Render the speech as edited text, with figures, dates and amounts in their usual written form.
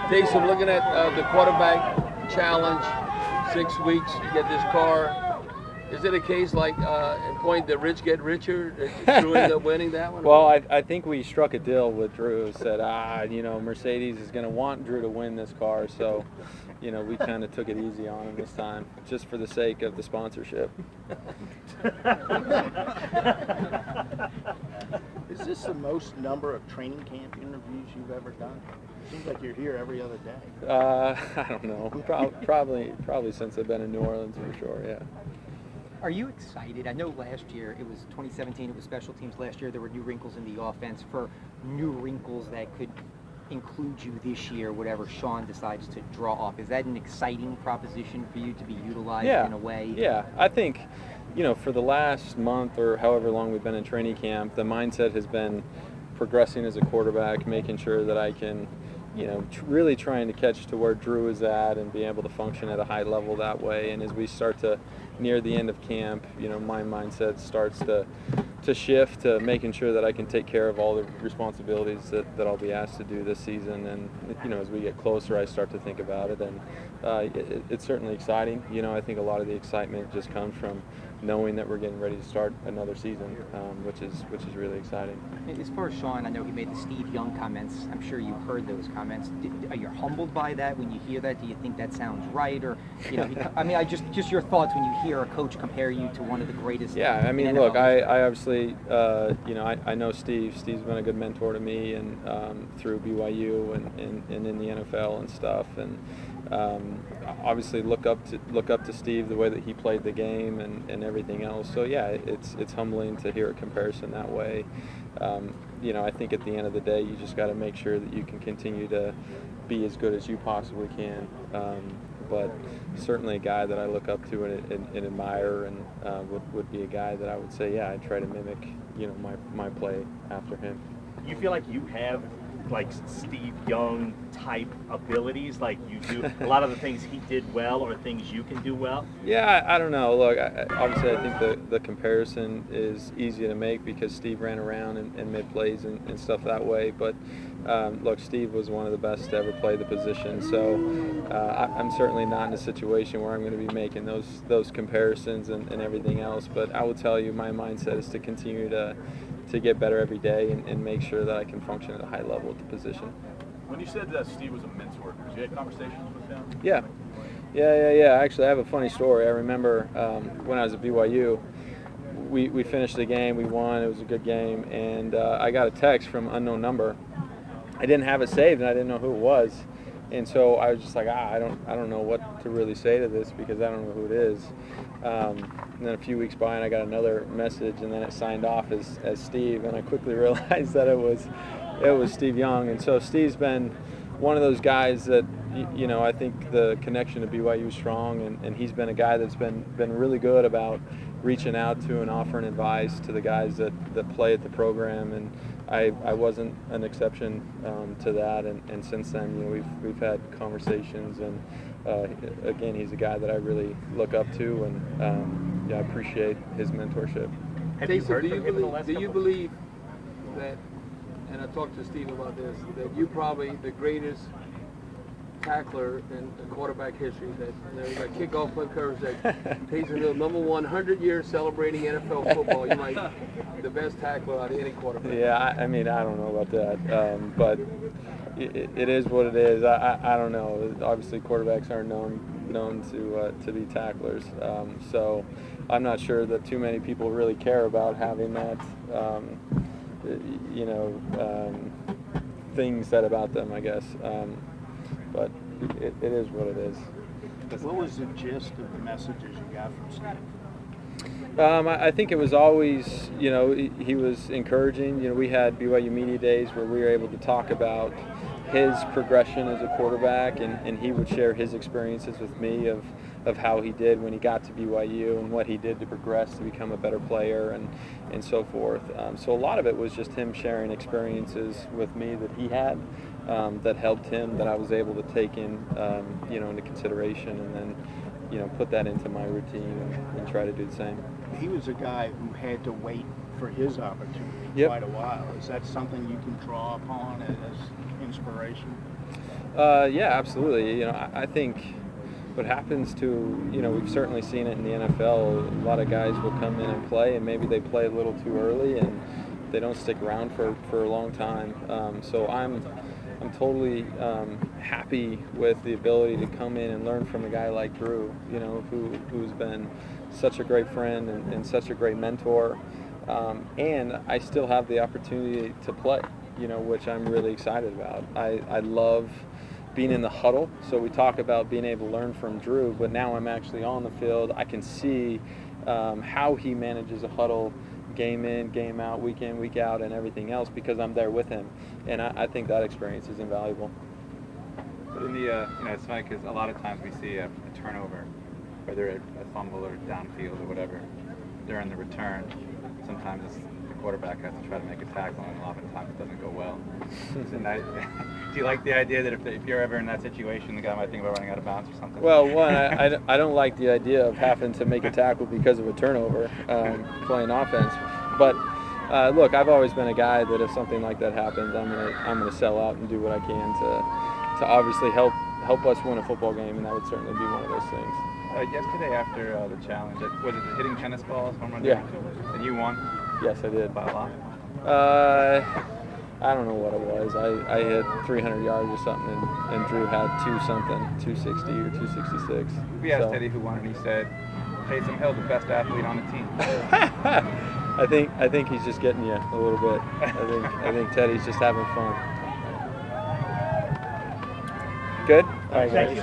Taysom, looking at the quarterback challenge, 6 weeks, you get this car. Is it a case like a point that rich get richer? That Drew ended up winning that one? Well, I think we struck a deal with Drew. Said, Mercedes is going to want Drew to win this car, so, we kind of took it easy on him this time, just for the sake of the sponsorship. Is this the most number of training camp interviews you've ever done? Seems like you're here every other day. I don't know. Probably since I've been in New Orleans for sure. Yeah. Are you excited? I know last year, it was 2017, it was special teams. Last year there were new wrinkles in the offense. For new wrinkles that could include you this year, whatever Sean decides to draw up, is that an exciting proposition for you to be utilized in a way? Yeah, I think, for the last month or however long we've been in training camp, the mindset has been progressing as a quarterback, making sure that I can, really trying to catch to where Drew is at and be able to function at a high level that way. And as we start to near the end of camp, my mindset starts to shift to making sure that I can take care of all the responsibilities that I'll be asked to do this season. And, as we get closer, I start to think about it. And it's certainly exciting. I think a lot of the excitement just comes from knowing that we're getting ready to start another season, which is really exciting. As far as Sean, I know he made the Steve Young comments. I'm sure you heard those comments. Are you humbled by that when you hear that? Do you think that sounds right? Or, just your thoughts when you hear a coach compare you to one of the greatest. Yeah, look, I obviously, I know Steve. Steve's been a good mentor to me, and through BYU and in the NFL and stuff, and obviously look up to Steve, the way that he played the game and everything else. So yeah, it's humbling to hear a comparison that way. I think at the end of the day, you just got to make sure that you can continue to be as good as you possibly can. But certainly a guy that I look up to and admire, and would be a guy that I would say, yeah, I try to mimic, my play after him. You feel like you have like Steve Young type abilities, like you do a lot of the things he did well, or things you can do well? Yeah, I don't know. Look, obviously I think the comparison is easy to make because Steve ran around and made plays and stuff that way. But look, Steve was one of the best to ever play the position. So I'm certainly not in a situation where I'm going to be making those comparisons and everything else. But I will tell you, my mindset is to continue to get better every day and make sure that I can function at a high level at the position. When you said that Steve was a mentor, did you have conversations with him? Yeah. Actually, I have a funny story. I remember when I was at BYU, we finished the game, we won, it was a good game, and I got a text from an unknown number. I didn't have it saved, and I didn't know who it was. And so I was just like, I don't know what to really say to this because I don't know who it is. And then a few weeks by, and I got another message, and then it signed off as Steve, and I quickly realized that it was Steve Young. And so Steve's been one of those guys that, I think the connection to BYU is strong, and he's been a guy that's been really good about reaching out to and offering advice to the guys that play at the program, and I wasn't an exception to that, and since then, we've had conversations, and again, he's a guy that I really look up to, and I appreciate his mentorship. Do you believe that, and I talked to Steve about this, that you probably the greatest tackler in quarterback history, that like kickoff punt coverage, that Taysom Hill, number 100 years celebrating NFL football, you might be the best tackler out of any quarterback? Yeah, I don't know about that, but it is what it is. I don't know. Obviously, quarterbacks aren't known to be tacklers, so I'm not sure that too many people really care about having that, thing said about them, I guess. But it is what it is. What was the gist of the messages you got from Steve? I think it was always, he was encouraging. We had BYU Media Days where we were able to talk about his progression as a quarterback, and he would share his experiences with me of how he did when he got to BYU and what he did to progress to become a better player and so forth. So a lot of it was just him sharing experiences with me that he had that helped him, that I was able to take into consideration, and then put that into my routine and try to do the same. He was a guy who had to wait for his opportunity quite a while. Is that something you can draw upon as inspiration? Yeah, absolutely. I think what happens to, we've certainly seen it in the NFL. A lot of guys will come in and play, and maybe they play a little too early, and they don't stick around for a long time. So I'm totally happy with the ability to come in and learn from a guy like Drew, who's been such a great friend and such a great mentor. And I still have the opportunity to play, which I'm really excited about. I love being in the huddle. So we talk about being able to learn from Drew, but now I'm actually on the field. I can see how he manages a huddle, game in, game out, week in, week out, and everything else, because I'm there with him. And I think that experience is invaluable. But in the, it's funny because a lot of times we see a turnover, whether a fumble or downfield or whatever, during the return. Sometimes the quarterback has to try to make a tackle, and oftentimes it doesn't go well. Do you like the idea that if you're ever in that situation, the guy might think about running out of bounds or something? Well, one, I don't like the idea of having to make a tackle because of a turnover playing offense. But look, I've always been a guy that if something like that happens, I'm gonna sell out and do what I can to obviously help us win a football game, and that would certainly be one of those things. Yesterday after the challenge, was it hitting tennis balls, home run? Yeah. And you won? Yes, I did. By a lot? I don't know what it was. I hit 300 yards or something, and Drew had 260 or 266. We asked Teddy who won, and he said, Taysom Hill, the best athlete on the team. I think he's just getting you a little bit. I think Teddy's just having fun. Good? All right, guys.